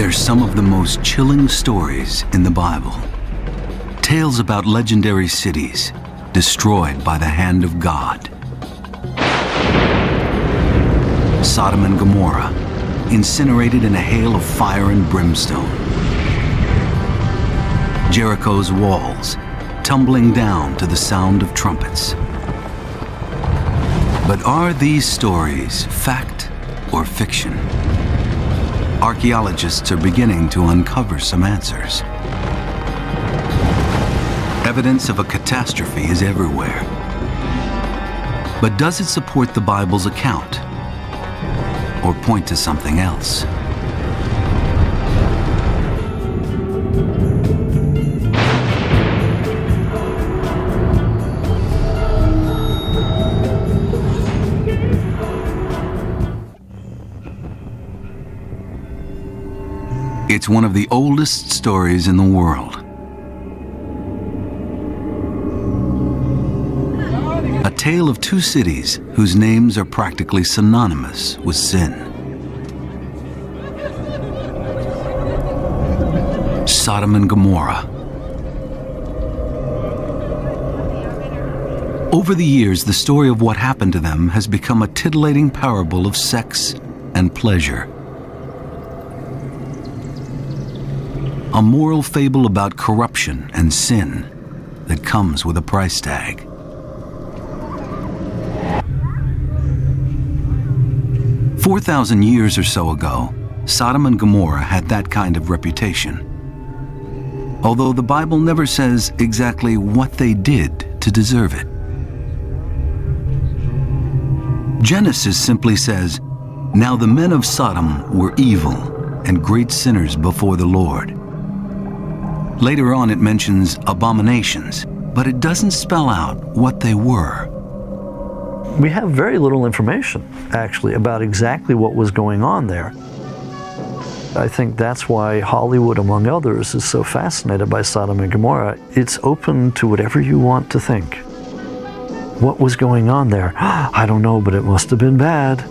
They're some of the most chilling stories in the Bible. Tales about legendary cities destroyed by the hand of God. Sodom and Gomorrah, incinerated in a hail of fire and brimstone. Jericho's walls, tumbling down to the sound of trumpets. But are these stories fact or fiction? Archaeologists are beginning to uncover some answers. Evidence of a catastrophe is everywhere. But does it support the Bible's account or point to something else? It's one of the oldest stories in the world. A tale of two cities whose names are practically synonymous with sin. Sodom and Gomorrah. Over the years, the story of what happened to them has become a titillating parable of sex and pleasure. A moral fable about corruption and sin that comes with a price tag. "4,000 years or so ago, Sodom and Gomorrah had that kind of reputation. Although the Bible never says exactly what they did to deserve it. Genesis simply says, "Now the men of Sodom were evil and great sinners before the Lord." Later on it mentions abominations, but it doesn't spell out what they were. We have very little information, actually, about exactly what was going on there. I think that's why Hollywood, among others, is so fascinated by Sodom and Gomorrah. It's open to whatever you want to think. What was going on there? I don't know, but it must have been bad.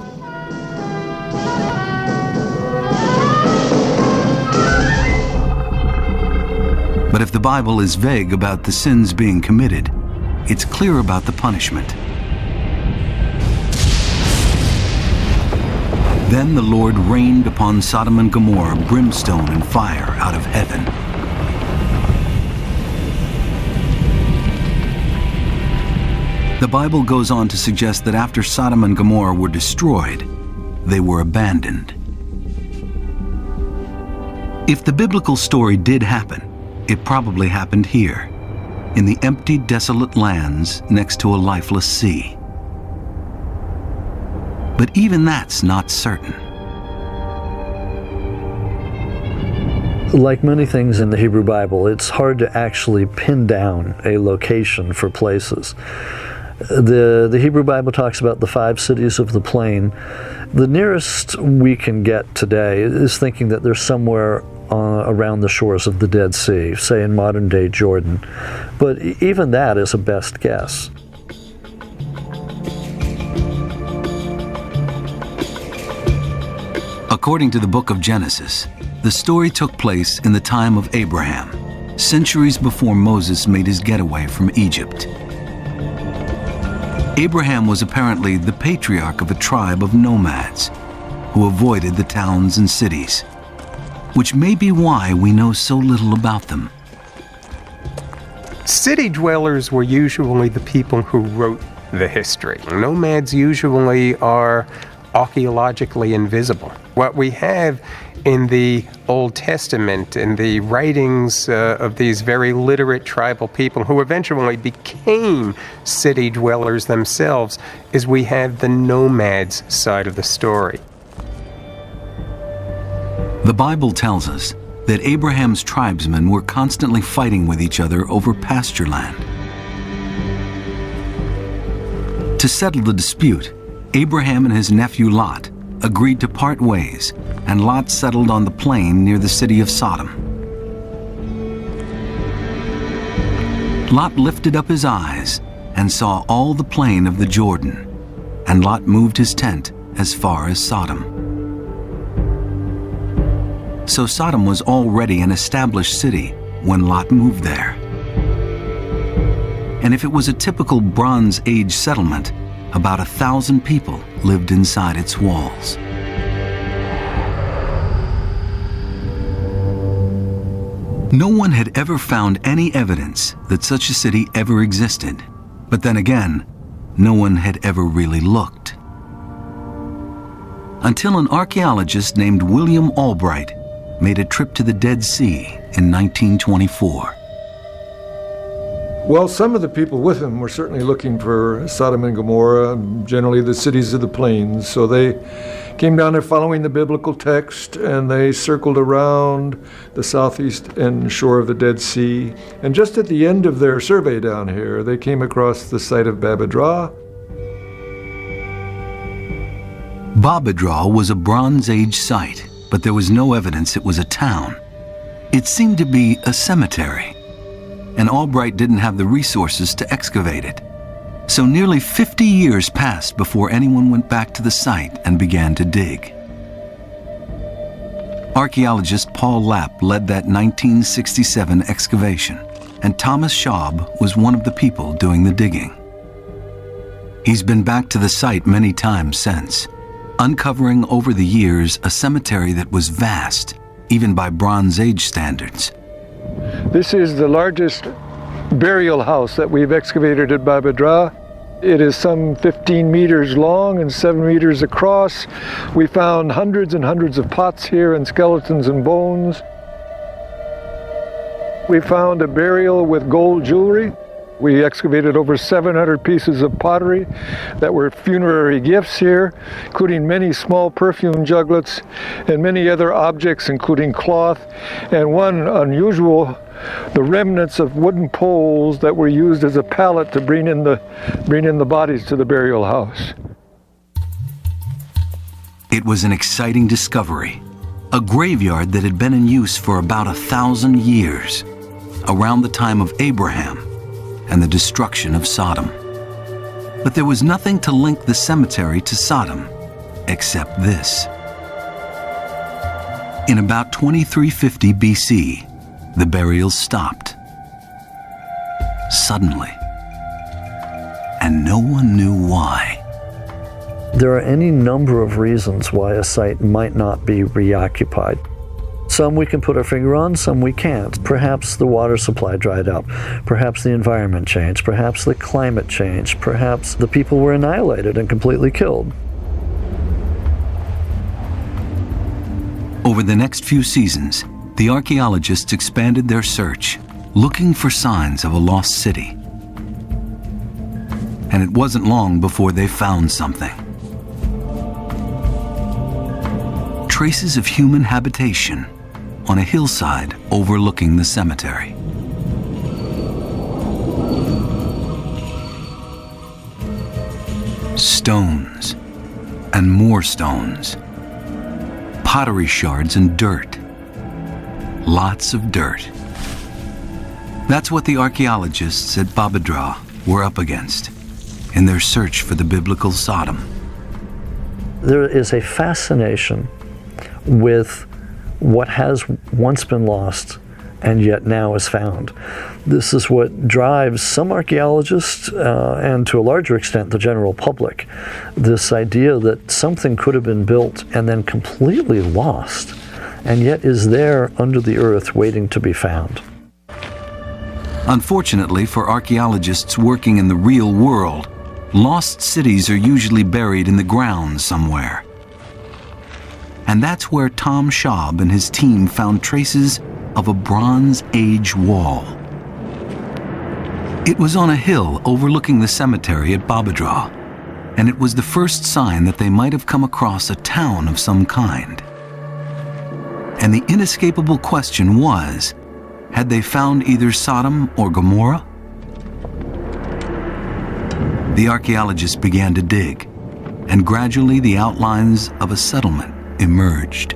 But if the Bible is vague about the sins being committed, it's clear about the punishment. Then the Lord rained upon Sodom and Gomorrah brimstone and fire out of heaven. The Bible goes on to suggest that after Sodom and Gomorrah were destroyed, they were abandoned. If the biblical story did happen, it probably happened here, in the empty, desolate lands next to a lifeless sea. But even that's not certain. Like many things in the Hebrew Bible, it's hard to actually pin down a location for places. The Hebrew Bible talks about the 5 cities of the plain. The nearest we can get today is thinking that they're somewhere around the shores of the Dead Sea, say in modern-day Jordan. But even that is a best guess. According to the book of Genesis, the story took place in the time of Abraham, centuries before Moses made his getaway from Egypt. Abraham was apparently the patriarch of a tribe of nomads who avoided the towns and cities, which may be why we know so little about them. City dwellers were usually the people who wrote the history. Nomads usually are archaeologically invisible. What we have in the Old Testament, in the writings of these very literate tribal people who eventually became city dwellers themselves, is we have the nomads side of the story. The Bible tells us that Abraham's tribesmen were constantly fighting with each other over pasture land. To settle the dispute, Abraham and his nephew Lot agreed to part ways, and Lot settled on the plain near the city of Sodom. Lot lifted up his eyes and saw all the plain of the Jordan, and Lot moved his tent as far as Sodom. so Sodom was already an established city when Lot moved there. And if it was a typical Bronze Age settlement, about 1,000 people lived inside its walls. No one had ever found any evidence that such a city ever existed. But then again, no one had ever really looked. Until an archaeologist named William Albright made a trip to the Dead Sea in 1924. Well, some of the people with him were certainly looking for Sodom and Gomorrah, generally the cities of the plains. So they came down there following the biblical text, and they circled around the southeast end shore of the Dead Sea. And just at the end of their survey down here, they came across the site of Babbadrah. Babbadrah was a Bronze Age site, but there was no evidence it was a town. It seemed to be a cemetery, and Albright didn't have the resources to excavate it. So nearly 50 years passed before anyone went back to the site and began to dig. Archaeologist Paul Lapp led that 1967 excavation, and Thomas Schaub was one of the people doing the digging. He's been back to the site many times since, uncovering over the years a cemetery that was vast, even by Bronze Age standards. This is the largest burial house that we've excavated at Babbadrah. It is some 15 meters long and 7 meters across. We found hundreds and hundreds of pots here and skeletons and bones. We found a burial with gold jewelry. We excavated over 700 pieces of pottery that were funerary gifts here, including many small perfume juglets and many other objects, including cloth, and one unusual, the remnants of wooden poles that were used as a pallet to bring in the bodies to the burial house. It was an exciting discovery, a graveyard that had been in use for about 1,000 years, around the time of Abraham and the destruction of Sodom. But there was nothing to link the cemetery to Sodom, except this. In about 2350 BC, the burials stopped. Suddenly. And no one knew why. There are any number of reasons why a site might not be reoccupied. Some we can put our finger on, some we can't. Perhaps the water supply dried up. Perhaps the environment changed. Perhaps the climate changed. Perhaps the people were annihilated and completely killed. Over the next few seasons, the archaeologists expanded their search, looking for signs of a lost city. And it wasn't long before they found something. Traces of human habitation on a hillside overlooking the cemetery. Stones and more stones. Pottery shards and dirt. Lots of dirt. That's what the archaeologists at Babbadrah were up against in their search for the biblical Sodom. There is a fascination with what has once been lost and yet now is found. This is what drives some archaeologists, and to a larger extent the general public, this idea that something could have been built and then completely lost, and yet is there under the earth waiting to be found. Unfortunately for archaeologists working in the real world, lost cities are usually buried in the ground somewhere. And that's where Tom Schaub and his team found traces of a Bronze Age wall. It was on a hill overlooking the cemetery at Babbadrah, and it was the first sign that they might have come across a town of some kind. And the inescapable question was, had they found either Sodom or Gomorrah? The archaeologists began to dig, and gradually the outlines of a settlement emerged.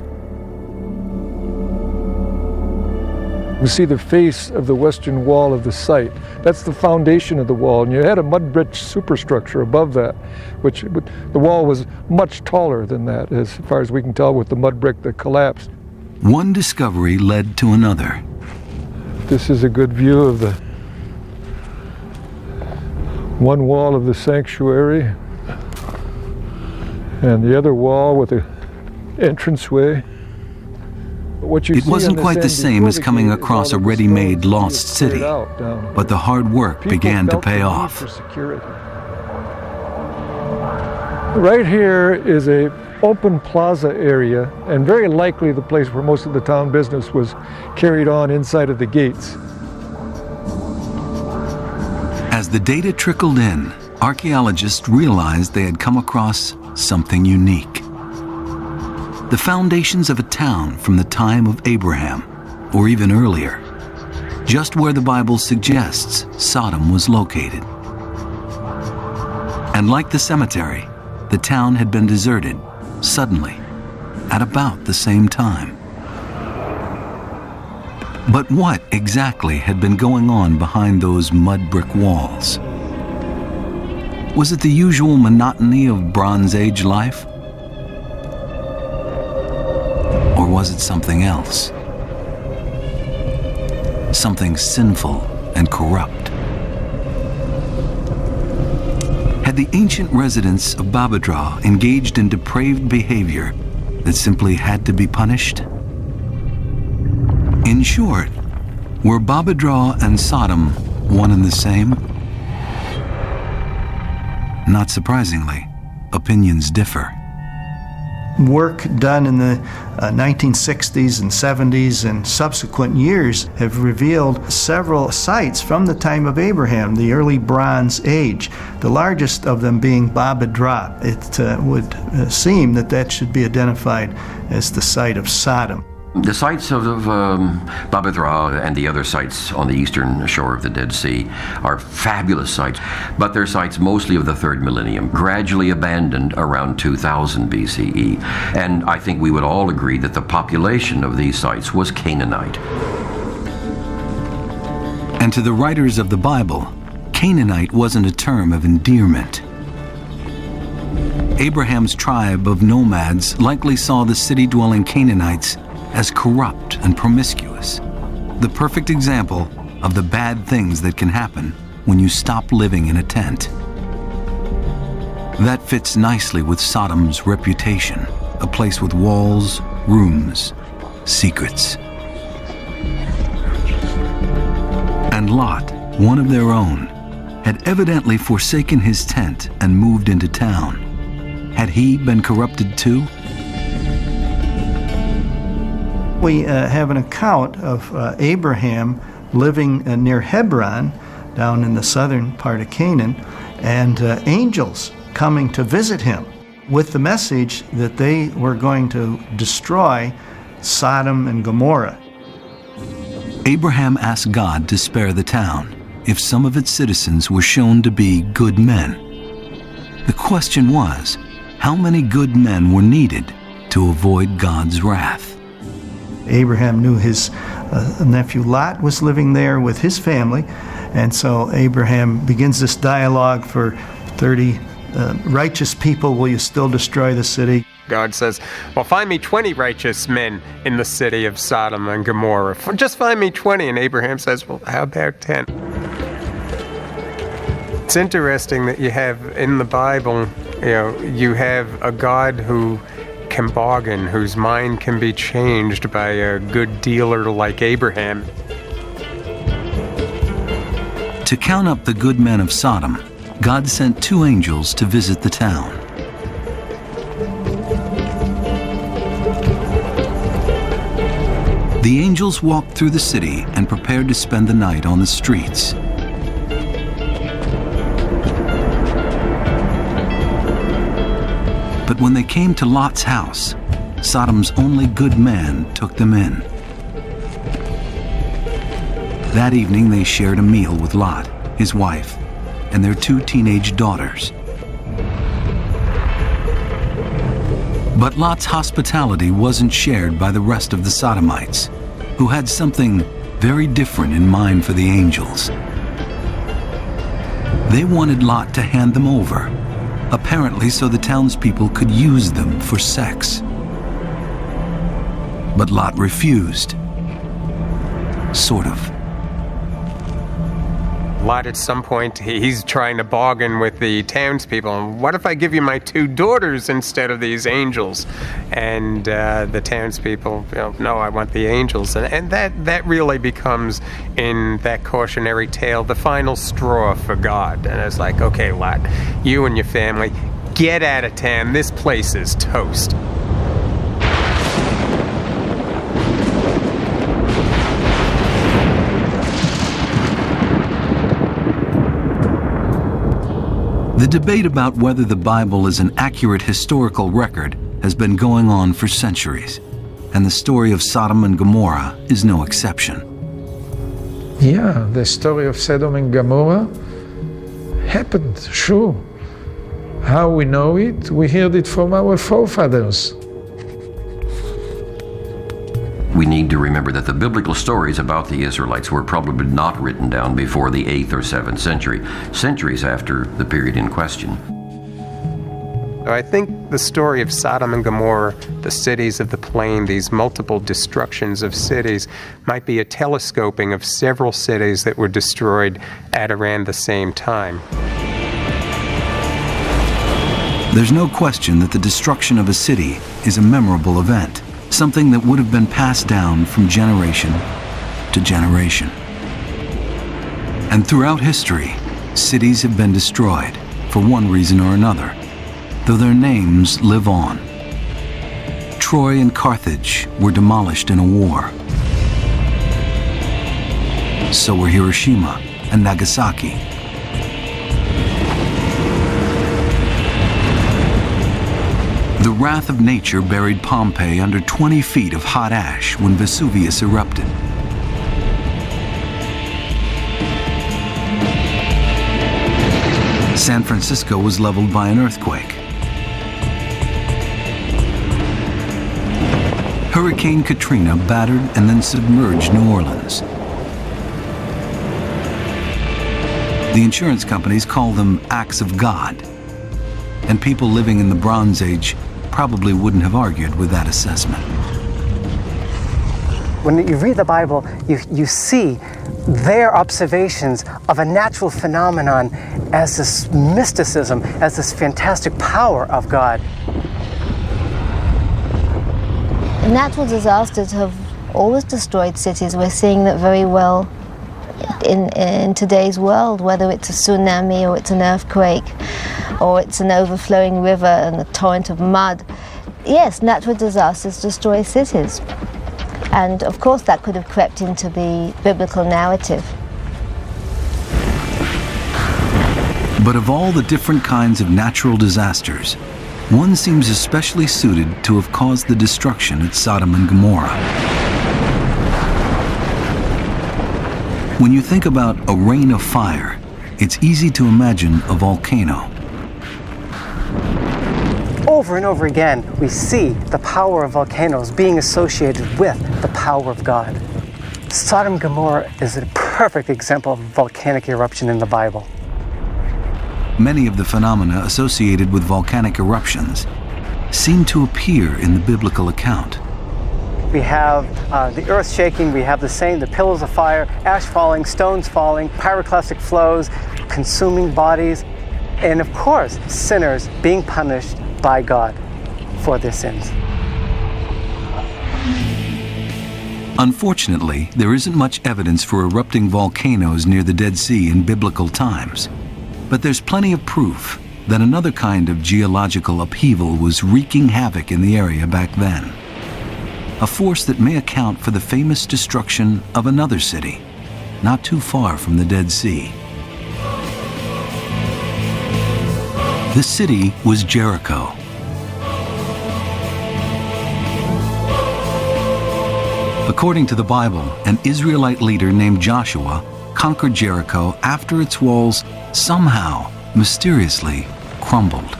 You see the face of the western wall of the site. That's the foundation of the wall, and you had a mud-brick superstructure above that, which the wall was much taller than that, as far as we can tell with the mud brick that collapsed. One discovery led to another. This is a good view of the one wall of the sanctuary and the other wall with the entranceway. What you It see wasn't on quite this the end same before as the coming gate is across all a of the ready-made stones lost cleared city, out down. but the hard work People began to felt the pay need off. for security. Right here is a open plaza area, and very likely the place where most of the town business was carried on inside of the gates. As the data trickled in, archaeologists realized they had come across something unique. The foundations of a town from the time of Abraham, or even earlier, just where the Bible suggests Sodom was located. And like the cemetery, the town had been deserted suddenly at about the same time. But what exactly had been going on behind those mud brick walls? Was it the usual monotony of Bronze Age life? Or was it something else? Something sinful and corrupt? Had the ancient residents of Babadra engaged in depraved behavior that simply had to be punished? In short, were Babadra and Sodom one and the same? Not surprisingly, opinions differ. Work done in the 1960s and 70s and subsequent years have revealed several sites from the time of Abraham, the early Bronze Age, the largest of them being Babadra. It would seem that that should be identified as the site of Sodom. The sites of Babadra and the other sites on the eastern shore of the Dead Sea are fabulous sites, but they're sites mostly of the third millennium, gradually abandoned around 2000 BCE. And I think we would all agree that the population of these sites was Canaanite. And to the writers of the Bible, Canaanite wasn't a term of endearment. Abraham's tribe of nomads likely saw the city-dwelling Canaanites as corrupt and promiscuous, the perfect example of the bad things that can happen when you stop living in a tent. That fits nicely with Sodom's reputation, a place with walls, rooms, secrets. And Lot, one of their own, had evidently forsaken his tent and moved into town. Had he been corrupted too? We have an account of Abraham living near Hebron, down in the southern part of Canaan, and angels coming to visit him with the message that they were going to destroy Sodom and Gomorrah. Abraham asked God to spare the town if some of its citizens were shown to be good men. The question was, how many good men were needed to avoid God's wrath? Abraham knew his nephew Lot was living there with his family, and so Abraham begins this dialogue for 30 righteous people. Will you still destroy the city? God says, well, find me 20 righteous men in the city of Sodom and Gomorrah. Just find me 20. And Abraham says, well, how about 10? It's interesting that you have in the Bible, you have a God who can bargain, whose mind can be changed by a good dealer like Abraham. To count up the good men of Sodom, God sent 2 angels to visit the town. The angels walked through the city and prepared to spend the night on the streets. But when they came to Lot's house, Sodom's only good man took them in. That evening they shared a meal with Lot, his wife, and their 2 teenage daughters. But Lot's hospitality wasn't shared by the rest of the Sodomites, who had something very different in mind for the angels. They wanted Lot to hand them over, apparently so the townspeople could use them for sex. But Lot refused. Sort of. Lot, at some point, he's trying to bargain with the townspeople. What if I give you my 2 daughters instead of these angels? And the townspeople, no, I want the angels. And that really becomes, in that cautionary tale, the final straw for God. And it's like, okay, Lot, you and your family, get out of town. This place is toast. The debate about whether the Bible is an accurate historical record has been going on for centuries, and the story of Sodom and Gomorrah is no exception. Yeah, the story of Sodom and Gomorrah happened, sure. How we know it? We heard it from our forefathers. We need to remember that the biblical stories about the Israelites were probably not written down before the 8th or 7th century, centuries after the period in question. I think the story of Sodom and Gomorrah, the cities of the plain, these multiple destructions of cities, might be a telescoping of several cities that were destroyed at around the same time. There's no question that the destruction of a city is a memorable event, something that would have been passed down from generation to generation. And throughout history, cities have been destroyed for one reason or another, though their names live on. Troy and Carthage were demolished in a war. So were Hiroshima and Nagasaki. The wrath of nature buried Pompeii under 20 feet of hot ash when Vesuvius erupted. San Francisco was leveled by an earthquake. Hurricane Katrina battered and then submerged New Orleans. The insurance companies call them acts of God, and people living in the Bronze Age probably wouldn't have argued with that assessment. When you read the Bible, you see their observations of a natural phenomenon as this mysticism, as this fantastic power of God. Natural disasters have always destroyed cities. We're seeing that very well in today's world, whether it's a tsunami or it's an earthquake or it's an overflowing river and a torrent of mud. Yes, natural disasters destroy cities. And of course that could have crept into the biblical narrative. But of all the different kinds of natural disasters, one seems especially suited to have caused the destruction at Sodom and Gomorrah. When you think about a rain of fire, it's easy to imagine a volcano. Over and over again, we see the power of volcanoes being associated with the power of God. Sodom and Gomorrah is a perfect example of a volcanic eruption in the Bible. Many of the phenomena associated with volcanic eruptions seem to appear in the biblical account. We have the earth shaking, we have the pillars of fire, ash falling, stones falling, pyroclastic flows, consuming bodies, and of course, sinners being punished by God for their sins. Unfortunately, there isn't much evidence for erupting volcanoes near the Dead Sea in biblical times, but there's plenty of proof that another kind of geological upheaval was wreaking havoc in the area back then. A force that may account for the famous destruction of another city, not too far from the Dead Sea. The city was Jericho. According to the Bible, an Israelite leader named Joshua conquered Jericho after its walls somehow, mysteriously, crumbled.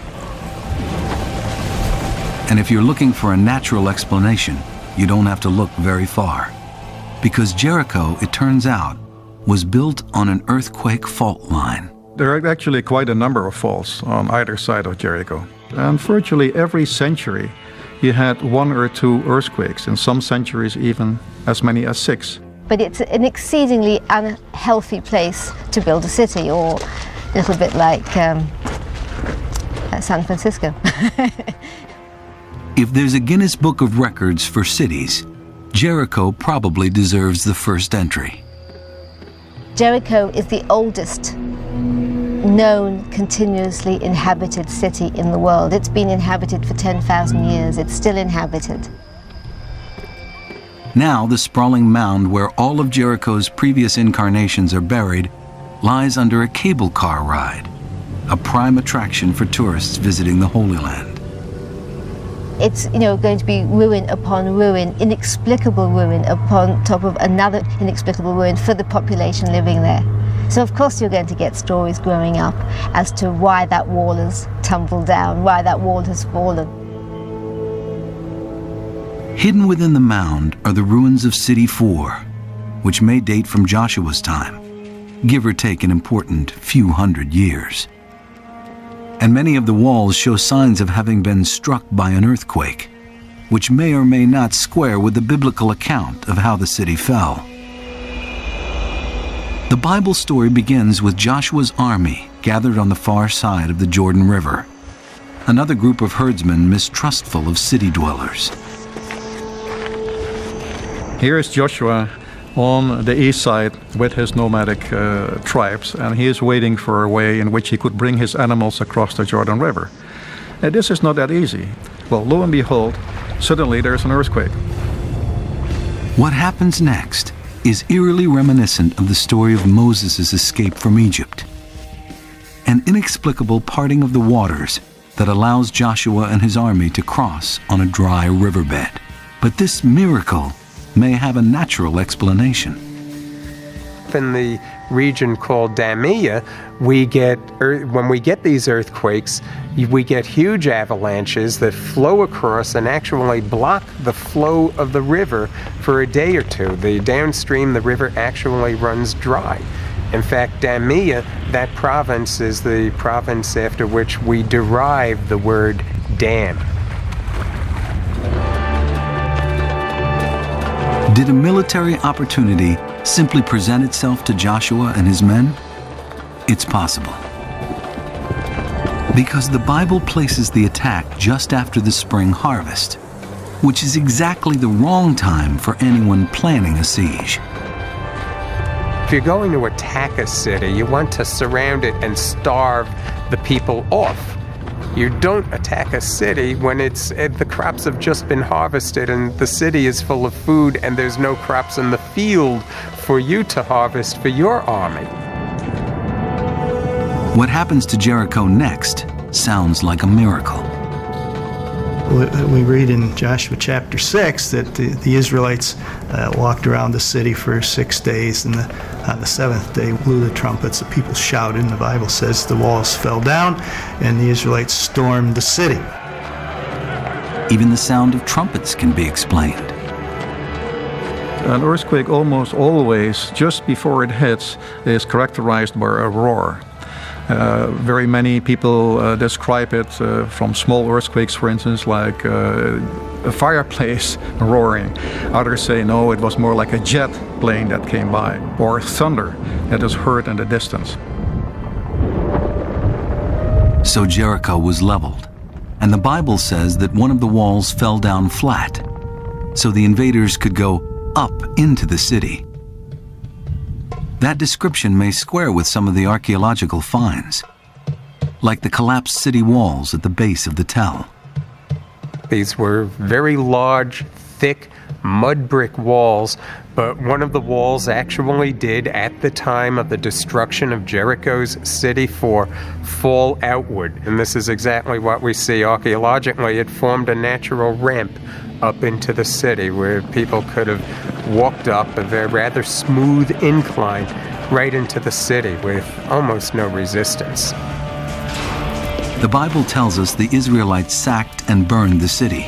And if you're looking for a natural explanation, you don't have to look very far. Because Jericho, it turns out, was built on an earthquake fault line. There are actually quite a number of faults on either side of Jericho. And virtually every century, you had 1 or 2 earthquakes, in some centuries even as many as 6. But it's an exceedingly unhealthy place to build a city, or a little bit like San Francisco. If there's a Guinness Book of Records for cities, Jericho probably deserves the first entry. Jericho is the oldest known continuously inhabited city in the world. It's been inhabited for 10,000 years. It's still inhabited. Now the sprawling mound where all of Jericho's previous incarnations are buried lies under a cable car ride, a prime attraction for tourists visiting the Holy Land. It's, going to be ruin upon ruin, inexplicable ruin upon top of another inexplicable ruin for the population living there. So of course you're going to get stories growing up as to why that wall has tumbled down, why that wall has fallen. Hidden within the mound are the ruins of City 4, which may date from Joshua's time, give or take an important few hundred years. And many of the walls show signs of having been struck by an earthquake, which may or may not square with the biblical account of how the city fell. The Bible story begins with Joshua's army gathered on the far side of the Jordan River, another group of herdsmen mistrustful of city dwellers. Here is Joshua on the east side with his nomadic tribes, and he is waiting for a way in which he could bring his animals across the Jordan River. And this is not that easy. Well, lo and behold, suddenly there's an earthquake. What happens next is eerily reminiscent of the story of Moses' escape from Egypt. An inexplicable parting of the waters that allows Joshua and his army to cross on a dry riverbed. But this miracle may have a natural explanation. In the region called Damia, when we get these earthquakes, we get huge avalanches that flow across and actually block the flow of the river for a day or two. Downstream, the river actually runs dry. In fact, Damia, that province, is the province after which we derive the word dam. Did a military opportunity simply present itself to Joshua and his men? It's possible. Because the Bible places the attack just after the spring harvest, which is exactly the wrong time for anyone planning a siege. If you're going to attack a city, you want to surround it and starve the people off. You don't attack a city when the crops have just been harvested and the city is full of food and there's no crops in the field for you to harvest for your army. What happens to Jericho next sounds like a miracle. We read in Joshua chapter 6 that the Israelites walked around the city for 6 days, and on the 7th day blew the trumpets. The people shouted, and the Bible says the walls fell down, and the Israelites stormed the city. Even the sound of trumpets can be explained. An earthquake almost always, just before it hits, is characterized by a roar. Very many people describe it from small earthquakes, for instance, like a fireplace roaring. Others say, no, it was more like a jet plane that came by, or thunder that is heard in the distance. So Jericho was leveled, and the Bible says that one of the walls fell down flat, so the invaders could go up into the city. That description may square with some of the archaeological finds, like the collapsed city walls at the base of the Tell. These were very large, thick, mud brick walls, but one of the walls actually did, at the time of the destruction of Jericho's City 4, fall outward. And this is exactly what we see archaeologically. It formed a natural ramp up into the city where people could have walked up a very rather smooth incline right into the city with almost no resistance. The Bible tells us the Israelites sacked and burned the city,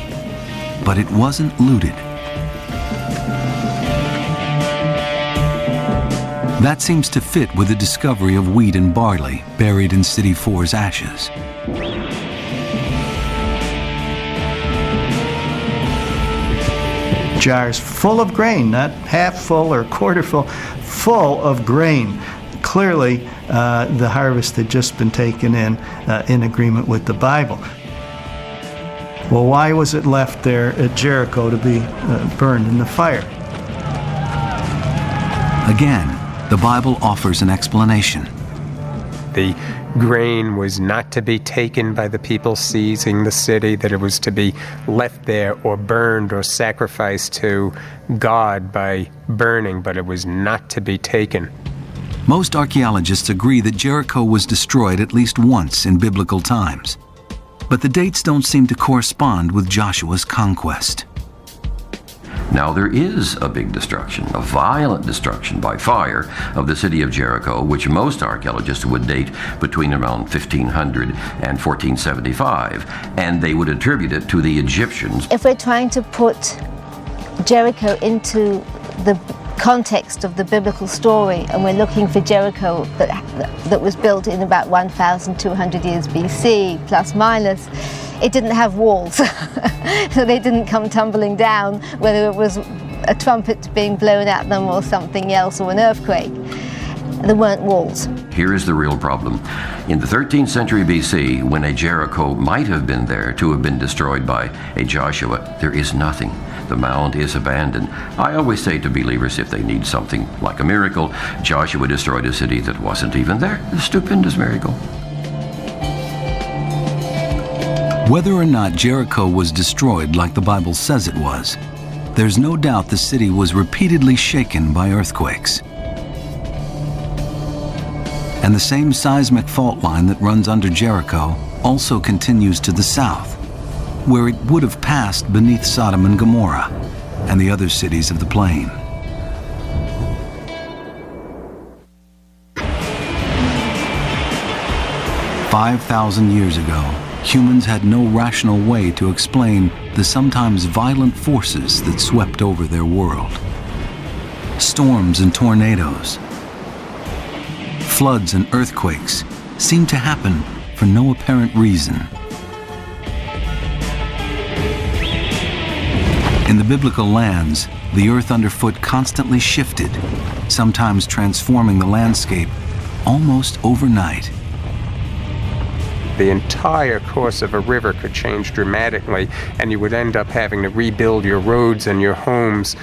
but it wasn't looted. That seems to fit with the discovery of wheat and barley buried in City 4's ashes. jars full of grain, not half full or quarter full, full of grain. Clearly, the harvest had just been taken in agreement with the Bible. Well, why was it left there at Jericho to be burned in the fire? Again, the Bible offers an explanation. The grain was not to be taken by the people seizing the city, that it was to be left there or burned or sacrificed to God by burning, but it was not to be taken. Most archaeologists agree that Jericho was destroyed at least once in biblical times, but the dates don't seem to correspond with Joshua's conquest. Now there is a big destruction, a violent destruction by fire of the city of Jericho, which most archaeologists would date between around 1500 and 1475, and they would attribute it to the Egyptians. If we're trying to put Jericho into the context of the biblical story, and we're looking for Jericho that was built in about 1,200 years BC, plus minus, it didn't have walls. So they didn't come tumbling down, whether it was a trumpet being blown at them or something else, or an earthquake. There weren't walls. Here is the real problem. In the 13th century BC, when a Jericho might have been there to have been destroyed by a Joshua, there is nothing. The mound is abandoned. I always say to believers, if they need something like a miracle, Joshua destroyed a city that wasn't even there. A stupendous miracle. Whether or not Jericho was destroyed like the Bible says it was, there's no doubt the city was repeatedly shaken by earthquakes. And the same seismic fault line that runs under Jericho also continues to the south, where it would have passed beneath Sodom and Gomorrah and the other cities of the plain. "5,000 years ago, humans had no rational way to explain the sometimes violent forces that swept over their world. Storms and tornadoes, floods and earthquakes seemed to happen for no apparent reason. In the biblical lands, the earth underfoot constantly shifted, sometimes transforming the landscape almost overnight. The entire course of a river could change dramatically, and you would end up having to rebuild your roads and your homes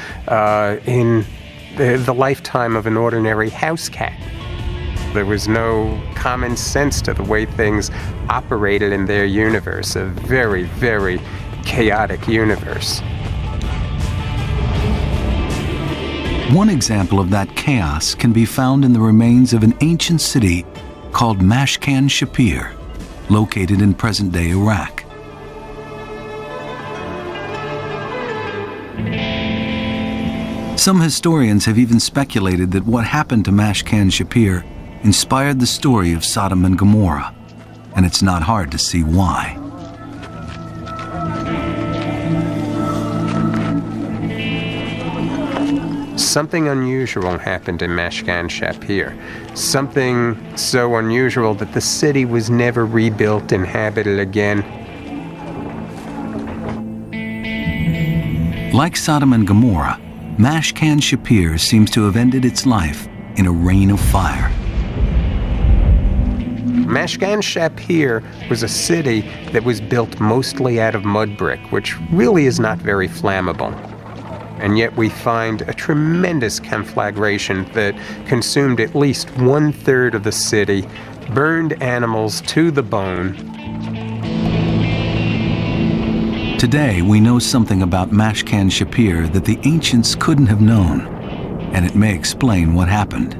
in the lifetime of an ordinary house cat. There was no common sense to the way things operated in their universe, a very, very chaotic universe. One example of that chaos can be found in the remains of an ancient city called Mashkan Shapir, located in present-day Iraq. Some historians have even speculated that what happened to Mashkan Shapir inspired the story of Sodom and Gomorrah, and it's not hard to see why. Something unusual happened in Mashkan Shapir. Something so unusual that the city was never rebuilt, inhabited again. Like Sodom and Gomorrah, Mashkan Shapir seems to have ended its life in a rain of fire. Mashkan Shapir was a city that was built mostly out of mud brick, which really is not very flammable. And yet we find a tremendous conflagration that consumed at least 1/3 of the city, burned animals to the bone. Today, we know something about Mashkan Shapir that the ancients couldn't have known, and it may explain what happened.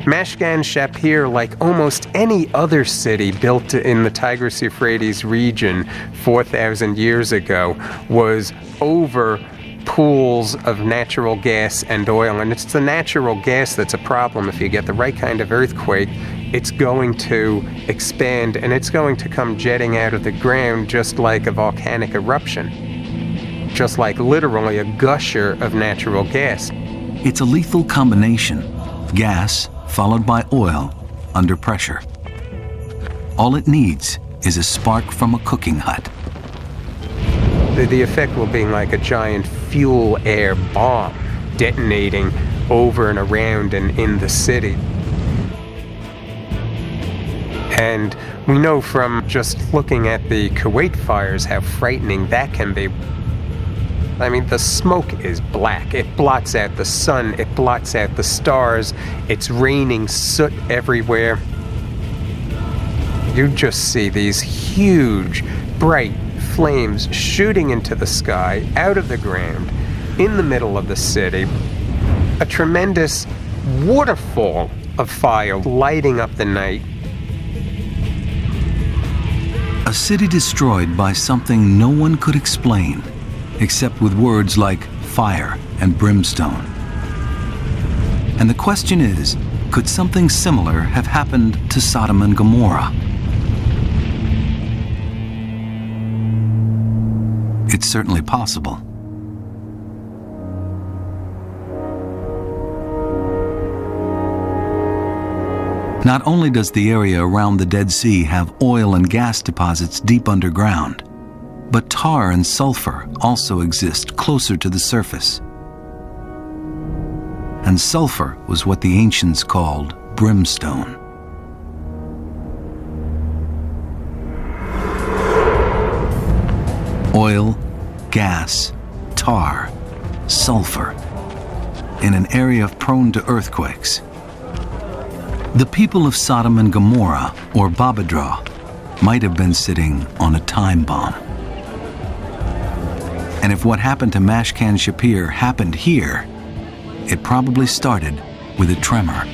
Mashkan Shapir, like almost any other city built in the Tigris-Euphrates region 4,000 years ago, was over pools of natural gas and oil. And it's the natural gas that's a problem. If you get the right kind of earthquake, it's going to expand and it's going to come jetting out of the ground just like a volcanic eruption. Just like literally a gusher of natural gas. It's a lethal combination: gas followed by oil under pressure. All it needs is a spark from a cooking hut. The effect will be like a giant fuel-air bomb detonating over and around and in the city. And we know from just looking at the Kuwait fires how frightening that can be. I mean, the smoke is black. It blots out the sun. It blots out the stars. It's raining soot everywhere. You just see these huge, bright flames shooting into the sky, out of the ground, in the middle of the city. A tremendous waterfall of fire lighting up the night. A city destroyed by something no one could explain, except with words like fire and brimstone. And the question is, could something similar have happened to Sodom and Gomorrah? It's certainly possible. Not only does the area around the Dead Sea have oil and gas deposits deep underground, but tar and sulfur also exist closer to the surface. And sulfur was what the ancients called brimstone. Oil, gas, tar, sulfur, in an area prone to earthquakes. The people of Sodom and Gomorrah, or Babadra, might have been sitting on a time bomb. And if what happened to Mashkan Shapir happened here, it probably started with a tremor.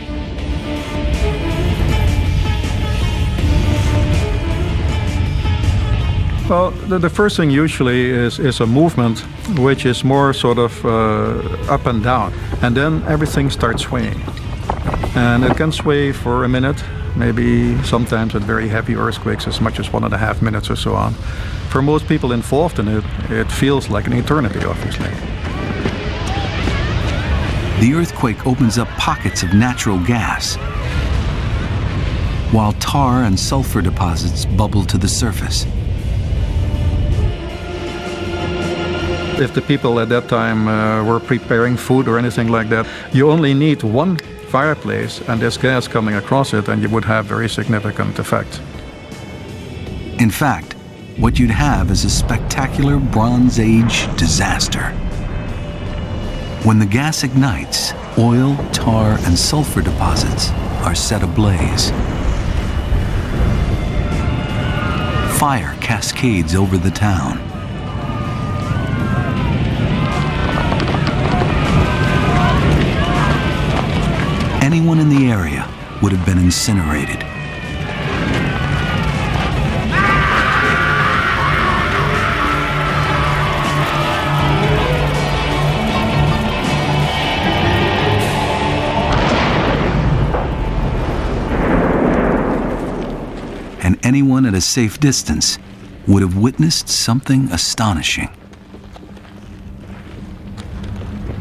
Well, the first thing usually is a movement which is more sort of up and down, and then everything starts swaying. And it can sway for a minute, maybe sometimes with very heavy earthquakes as much as 1.5 minutes or so on. For most people involved in it, it feels like an eternity, obviously. The earthquake opens up pockets of natural gas, while tar and sulfur deposits bubble to the surface. If the people at that time were preparing food or anything like that, you only need one fireplace and there's gas coming across it, and you would have very significant effect. In fact, what you'd have is a spectacular Bronze Age disaster. When the gas ignites, oil, tar, and sulfur deposits are set ablaze. Fire cascades over the town. Anyone in the area would have been incinerated. And anyone at a safe distance would have witnessed something astonishing.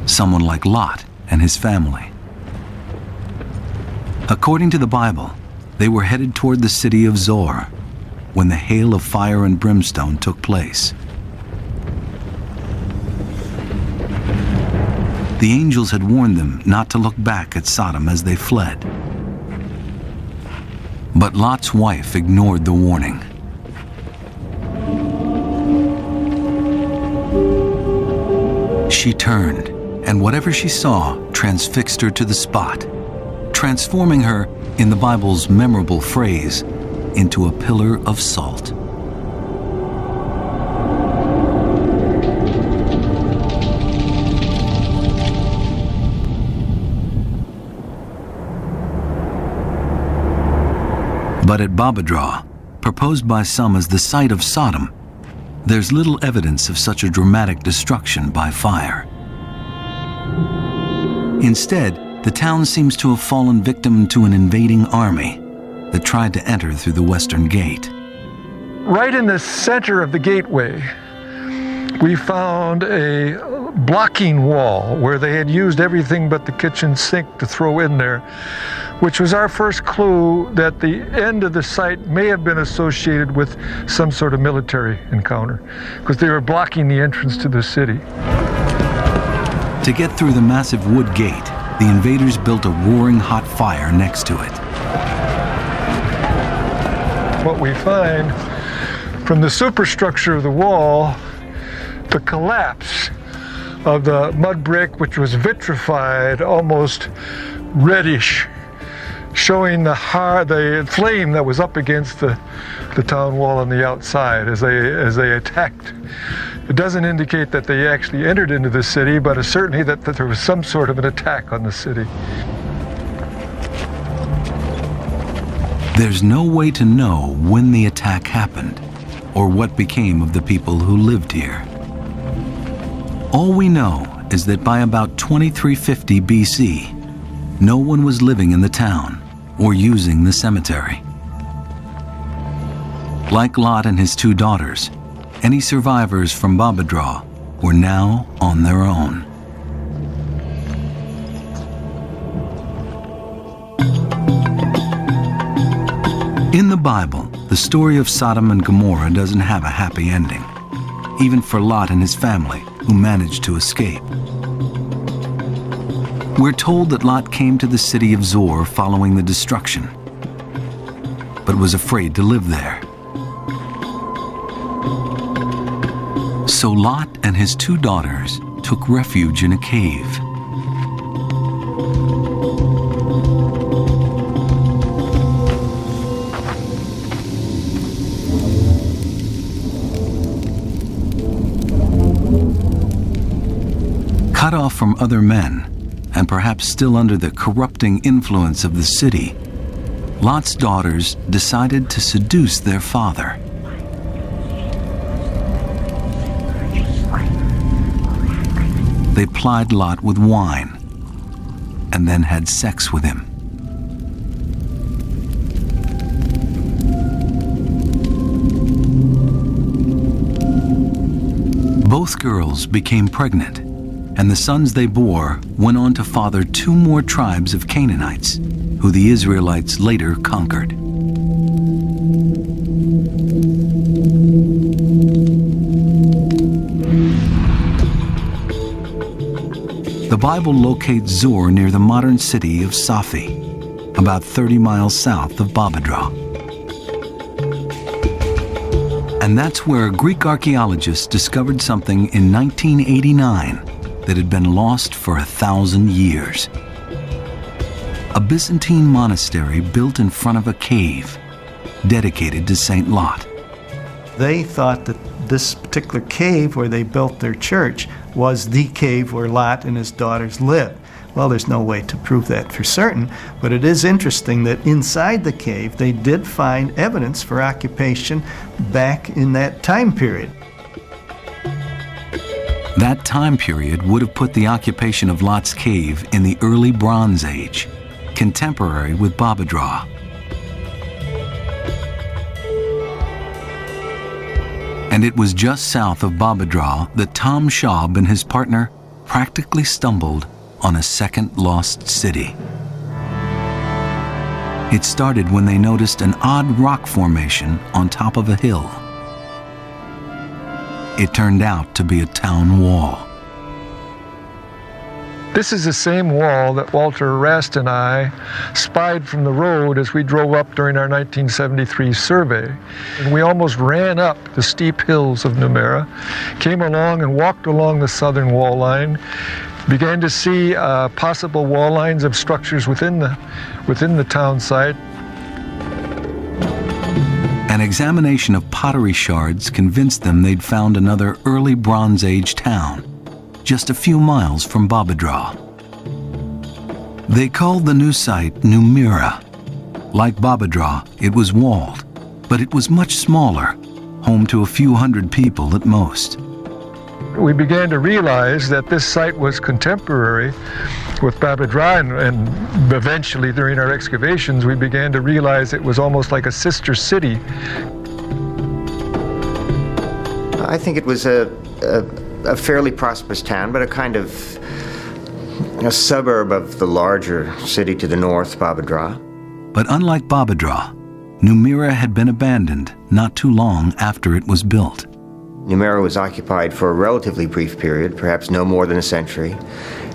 Someone like Lot and his family. According to the Bible, they were headed toward the city of Zoar when the hail of fire and brimstone took place. The angels had warned them not to look back at Sodom as they fled. But Lot's wife ignored the warning. She turned, and whatever she saw transfixed her to the spot, transforming her, in the Bible's memorable phrase, into a pillar of salt. But at Babadra, proposed by some as the site of Sodom, there's little evidence of such a dramatic destruction by fire. Instead, the town seems to have fallen victim to an invading army that tried to enter through the western gate. Right in the center of the gateway we found a blocking wall where they had used everything but the kitchen sink to throw in there, which was our first clue that the end of the site may have been associated with some sort of military encounter, because they were blocking the entrance to the city. To get through the massive wood gate, the invaders built a roaring hot fire next to it. What we find from the superstructure of the wall, the collapse of the mud brick, which was vitrified, almost reddish, showing the flame that was up against the town wall on the outside as they attacked. It doesn't indicate that they actually entered into the city, but certainly that there was some sort of an attack on the city. There's no way to know when the attack happened or what became of the people who lived here. All we know is that by about 2350 BC, no one was living in the town or using the cemetery. Like Lot and his two daughters, any survivors from Babadraw were now on their own. In the Bible, the story of Sodom and Gomorrah doesn't have a happy ending, even for Lot and his family, who managed to escape. We're told that Lot came to the city of Zoar following the destruction, but was afraid to live there. So Lot and his two daughters took refuge in a cave. Cut off from other men, and perhaps still under the corrupting influence of the city, Lot's daughters decided to seduce their father. They plied Lot with wine and then had sex with him. Both girls became pregnant, and the sons they bore went on to father two more tribes of Canaanites, who the Israelites later conquered. The Bible locates Zoar near the modern city of Safi, about 30 miles south of Babadraw. And that's where Greek archaeologists discovered something in 1989 that had been lost for 1,000 years. A Byzantine monastery built in front of a cave, dedicated to Saint Lot. They thought that this particular cave where they built their church was the cave where Lot and his daughters lived. Well, there's no way to prove that for certain, but it is interesting that inside the cave they did find evidence for occupation back in that time period. That time period would have put the occupation of Lot's cave in the early Bronze Age, contemporary with Babadraw. And it was just south of Babadraw that Tom Schaub and his partner practically stumbled on a second lost city. It started when they noticed an odd rock formation on top of a hill. It turned out to be a town wall. This is the same wall that Walter Rast and I spied from the road as we drove up during our 1973 survey. And we almost ran up the steep hills of Numeira, came along and walked along the southern wall line, began to see possible wall lines of structures within the town site. An examination of pottery shards convinced them they'd found another early Bronze Age town, just a few miles from Babadraw. They called the new site Numeira. Like Babadraw, it was walled, but it was much smaller, home to a few hundred people at most. We began to realize that this site was contemporary with Babadraw, and eventually during our excavations we began to realize it was almost like a sister city. I think it was a fairly prosperous town, but a kind of a suburb of the larger city to the north, Babadra. But unlike Babadra, Numira had been abandoned not too long after it was built. Numira was occupied for a relatively brief period, perhaps no more than a century,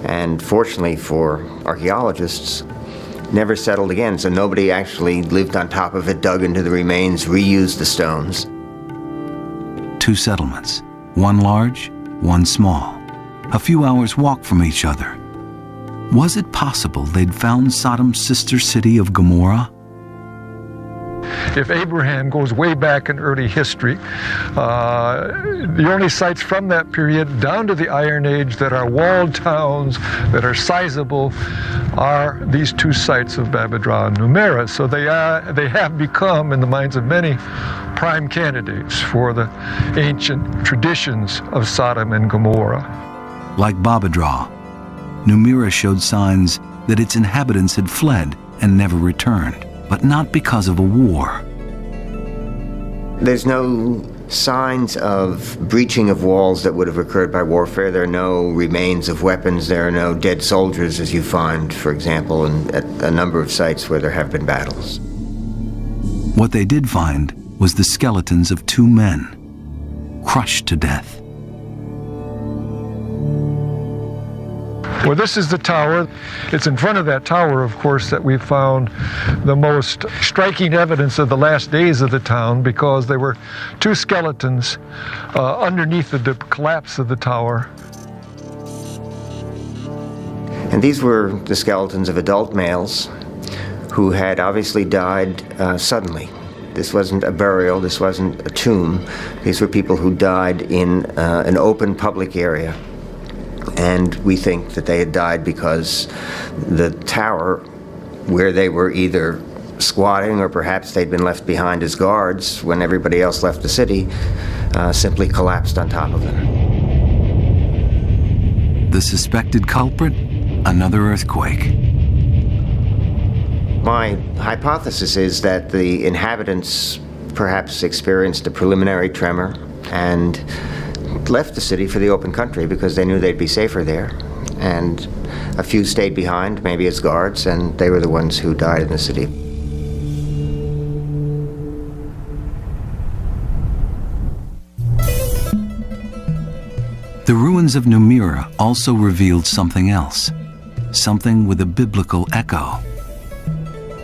and fortunately for archaeologists, never settled again, so nobody actually lived on top of it, dug into the remains, reused the stones. 2 settlements, one large, one small, a few hours' walk from each other. Was it possible they'd found Sodom's sister city of Gomorrah? If Abraham goes way back in early history, the only sites from that period down to the Iron Age that are walled towns, that are sizable, are these 2 sites of Babadra and Numira. So they have become, in the minds of many, prime candidates for the ancient traditions of Sodom and Gomorrah. Like Babadra, Numira showed signs that its inhabitants had fled and never returned, but not because of a war. There's no signs of breaching of walls that would have occurred by warfare. There are no remains of weapons. There are no dead soldiers, as you find, for example, at a number of sites where there have been battles. What they did find was the skeletons of 2 men, crushed to death. Well, this is the tower. It's in front of that tower, of course, that we found the most striking evidence of the last days of the town, because there were 2 skeletons underneath the collapse of the tower. And these were the skeletons of adult males who had obviously died suddenly. This wasn't a burial, this wasn't a tomb. These were people who died in an open public area. And we think that they had died because the tower, where they were either squatting or perhaps they'd been left behind as guards when everybody else left the city, simply collapsed on top of them. The suspected culprit? Another earthquake. My hypothesis is that the inhabitants perhaps experienced a preliminary tremor and left the city for the open country because they knew they'd be safer there. And a few stayed behind, maybe as guards, and they were the ones who died in the city. The ruins of Numira also revealed something else, something with a biblical echo.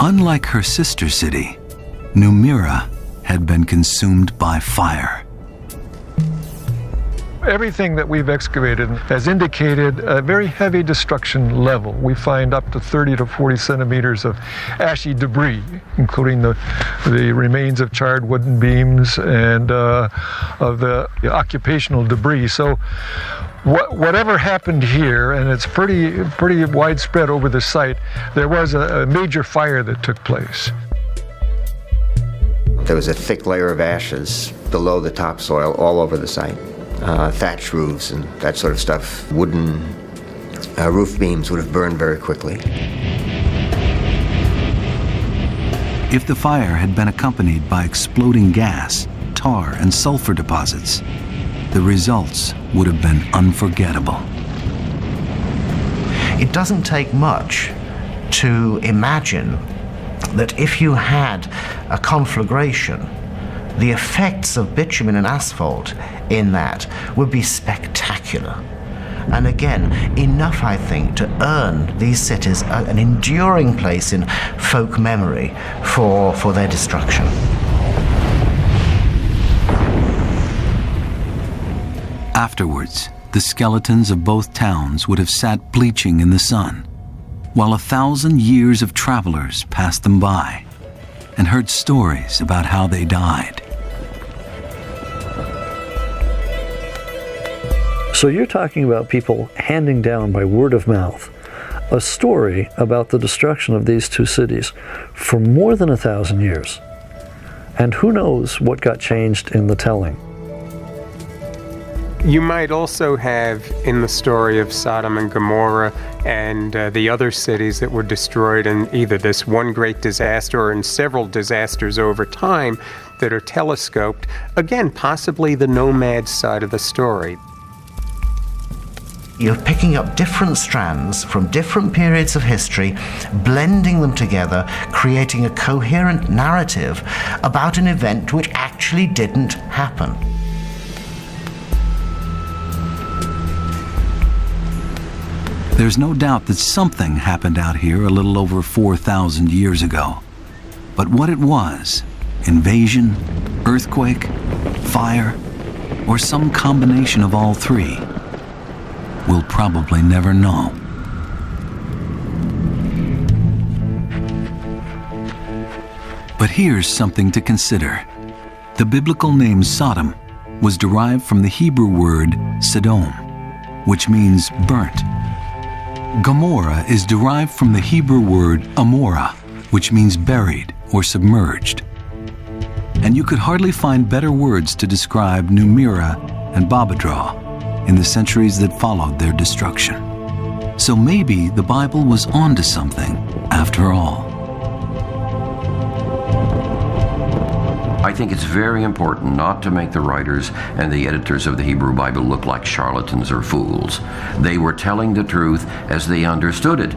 Unlike her sister city, Numira had been consumed by fire. Everything that we've excavated has indicated a very heavy destruction level. We find up to 30 to 40 centimeters of ashy debris, including the remains of charred wooden beams and of the occupational debris. So whatever happened here, and it's pretty widespread over the site, there was a major fire that took place. There was a thick layer of ashes below the topsoil all over the site. Thatch roofs and that sort of stuff. Wooden roof beams would have burned very quickly. If the fire had been accompanied by exploding gas, tar, and sulfur deposits, the results would have been unforgettable. It doesn't take much to imagine that if you had a conflagration, the effects of bitumen and asphalt in that would be spectacular. And again, enough, I think, to earn these cities an enduring place in folk memory for their destruction. Afterwards, the skeletons of both towns would have sat bleaching in the sun, while 1,000 years of travelers passed them by and heard stories about how they died. So you're talking about people handing down by word of mouth a story about the destruction of these 2 cities for more than 1,000 years. And who knows what got changed in the telling. You might also have in the story of Sodom and Gomorrah and the other cities that were destroyed in either this one great disaster or in several disasters over time, that are telescoped. Again, possibly the nomad side of the story. You're picking up different strands from different periods of history, blending them together, creating a coherent narrative about an event which actually didn't happen. There's no doubt that something happened out here a little over 4,000 years ago. But what it was, invasion, earthquake, fire, or some combination of all three, we'll probably never know. But here's something to consider. The biblical name Sodom was derived from the Hebrew word Sodom, which means burnt. Gomorrah is derived from the Hebrew word Amorah, which means buried or submerged. And you could hardly find better words to describe Numirah and Babadraw in the centuries that followed their destruction. So maybe the Bible was onto something after all. I think it's very important not to make the writers and the editors of the Hebrew Bible look like charlatans or fools. They were telling the truth as they understood it.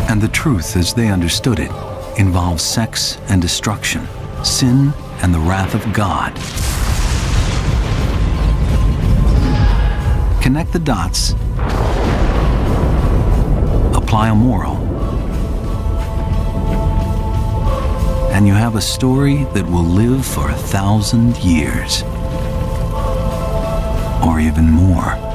And the truth as they understood it involves sex and destruction, sin and the wrath of God. Connect the dots, apply a moral, and you have a story that will live for 1,000 years, or even more.